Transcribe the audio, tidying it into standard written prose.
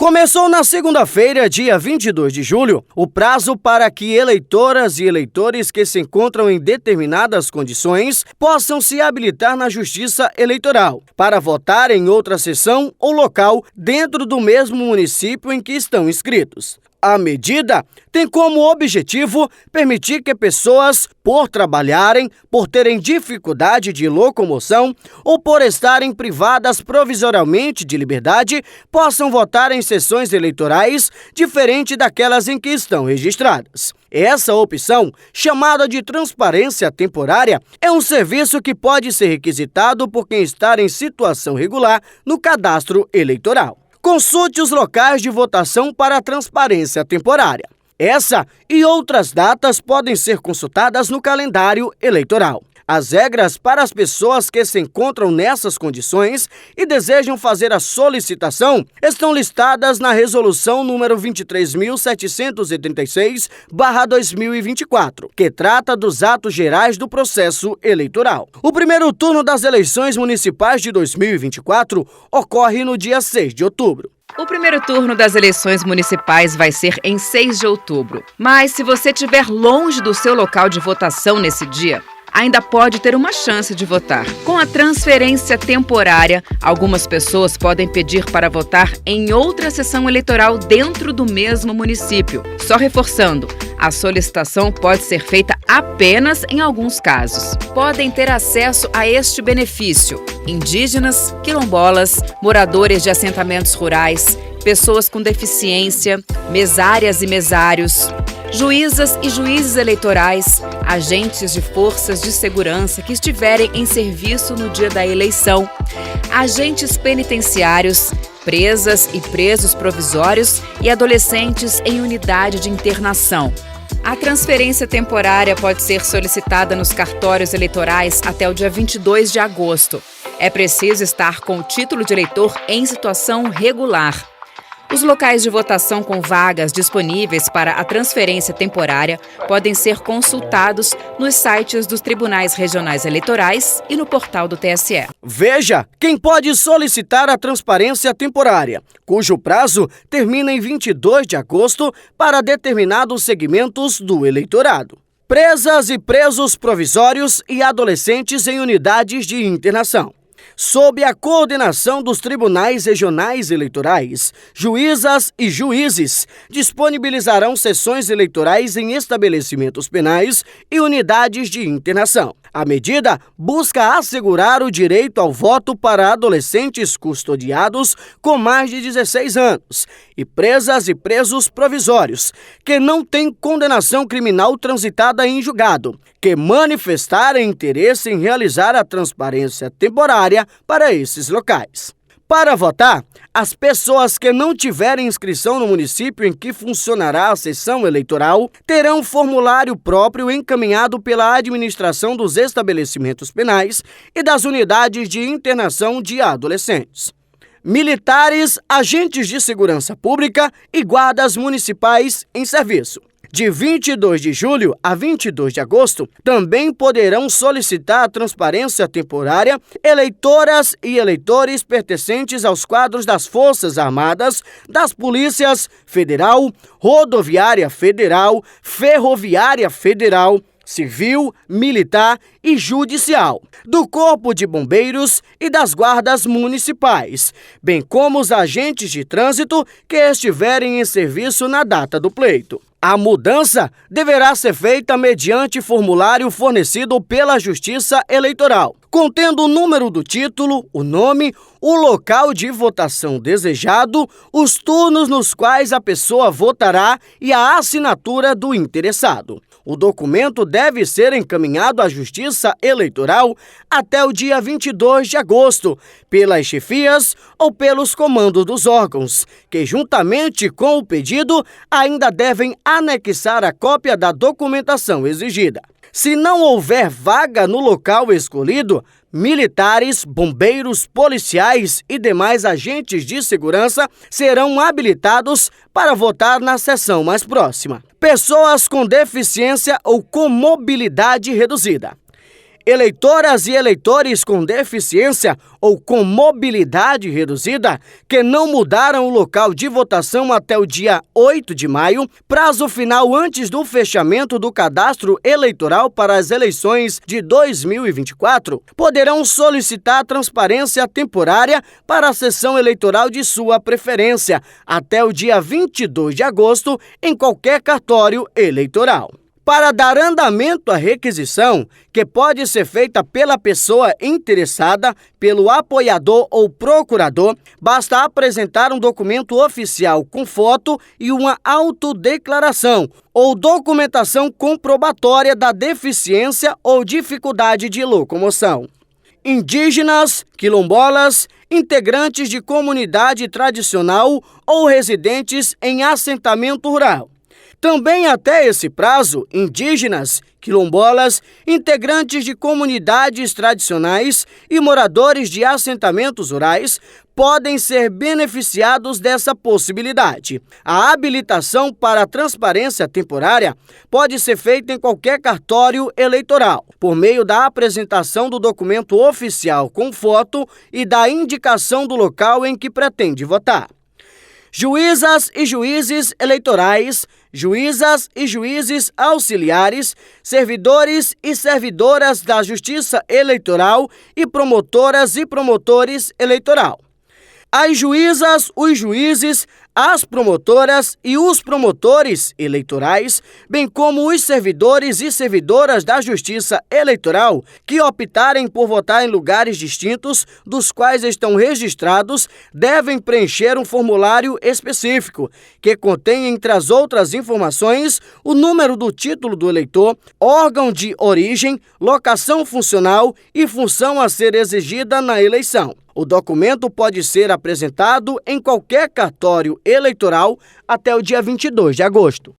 Começou na segunda-feira, dia 22 de julho, o prazo para que eleitoras e eleitores que se encontram em determinadas condições possam se habilitar na Justiça Eleitoral para votar em outra sessão ou local dentro do mesmo município em que estão inscritos. A medida tem como objetivo permitir que pessoas, por trabalharem, por terem dificuldade de locomoção ou por estarem privadas provisoriamente de liberdade, possam votar em sessões eleitorais diferente daquelas em que estão registradas. Essa opção, chamada de transparência temporária, é um serviço que pode ser requisitado por quem está em situação regular no cadastro eleitoral. Consulte os locais de votação para a transparência temporária. Essa e outras datas podem ser consultadas no calendário eleitoral. As regras para as pessoas que se encontram nessas condições e desejam fazer a solicitação estão listadas na Resolução número 23.736/2024, que trata dos atos gerais do processo eleitoral. O primeiro turno das eleições municipais de 2024 ocorre no dia 6 de outubro. O primeiro turno das eleições municipais vai ser em 6 de outubro. Mas se você estiver longe do seu local de votação nesse dia, ainda pode ter uma chance de votar. Com a transferência temporária, algumas pessoas podem pedir para votar em outra sessão eleitoral dentro do mesmo município. Só reforçando, a solicitação pode ser feita apenas em alguns casos. Podem ter acesso a este benefício indígenas, quilombolas, moradores de assentamentos rurais, pessoas com deficiência, mesárias e mesários, juízas e juízes eleitorais, agentes de forças de segurança que estiverem em serviço no dia da eleição, agentes penitenciários, presas e presos provisórios e adolescentes em unidade de internação. A transferência temporária pode ser solicitada nos cartórios eleitorais até o dia 22 de agosto. É preciso estar com o título de eleitor em situação regular. Os locais de votação com vagas disponíveis para a transferência temporária podem ser consultados nos sites dos Tribunais Regionais Eleitorais e no portal do TSE. Veja quem pode solicitar a transparência temporária, cujo prazo termina em 22 de agosto para determinados segmentos do eleitorado. Presas e presos provisórios e adolescentes em unidades de internação. Sob a coordenação dos Tribunais Regionais Eleitorais, juízas e juízes disponibilizarão sessões eleitorais em estabelecimentos penais e unidades de internação. A medida busca assegurar o direito ao voto para adolescentes custodiados com mais de 16 anos e presas e presos provisórios que não têm condenação criminal transitada em julgado, que manifestarem interesse em realizar a transparência temporária para esses locais. Para votar, as pessoas que não tiverem inscrição no município em que funcionará a sessão eleitoral terão um formulário próprio encaminhado pela administração dos estabelecimentos penais e das unidades de internação de adolescentes. Militares, agentes de segurança pública e guardas municipais em serviço. De 22 de julho a 22 de agosto, também poderão solicitar a transparência temporária eleitoras e eleitores pertencentes aos quadros das Forças Armadas, das Polícias Federal, Rodoviária Federal, Ferroviária Federal, Civil, Militar e Judicial, do Corpo de Bombeiros e das Guardas Municipais, bem como os agentes de trânsito que estiverem em serviço na data do pleito. A mudança deverá ser feita mediante formulário fornecido pela Justiça Eleitoral, contendo o número do título, o nome, o local de votação desejado, os turnos nos quais a pessoa votará e a assinatura do interessado. O documento deve ser encaminhado à Justiça Eleitoral até o dia 22 de agosto, pelas chefias ou pelos comandos dos órgãos, que juntamente com o pedido ainda devem anexar a cópia da documentação exigida. Se não houver vaga no local escolhido, militares, bombeiros, policiais e demais agentes de segurança serão habilitados para votar na sessão mais próxima. Pessoas com deficiência ou com mobilidade reduzida. Eleitoras e eleitores com deficiência ou com mobilidade reduzida que não mudaram o local de votação até o dia 8 de maio, prazo final antes do fechamento do cadastro eleitoral para as eleições de 2024, poderão solicitar transparência temporária para a sessão eleitoral de sua preferência até o dia 22 de agosto em qualquer cartório eleitoral. Para dar andamento à requisição, que pode ser feita pela pessoa interessada, pelo apoiador ou procurador, basta apresentar um documento oficial com foto e uma autodeclaração ou documentação comprobatória da deficiência ou dificuldade de locomoção. Indígenas, quilombolas, integrantes de comunidade tradicional ou residentes em assentamento rural. Também até esse prazo, indígenas, quilombolas, integrantes de comunidades tradicionais e moradores de assentamentos rurais podem ser beneficiados dessa possibilidade. A habilitação para a transparência temporária pode ser feita em qualquer cartório eleitoral, por meio da apresentação do documento oficial com foto e da indicação do local em que pretende votar. Juízas e juízes eleitorais, juízas e juízes auxiliares, servidores e servidoras da Justiça Eleitoral e promotoras e promotores eleitoral. As juízas, os juízes, as promotoras e os promotores eleitorais, bem como os servidores e servidoras da Justiça Eleitoral que optarem por votar em lugares distintos dos quais estão registrados, devem preencher um formulário específico, que contém, entre as outras informações, o número do título do eleitor, órgão de origem, locação funcional e função a ser exigida na eleição. O documento pode ser apresentado em qualquer cartório eleitoral até o dia 22 de agosto.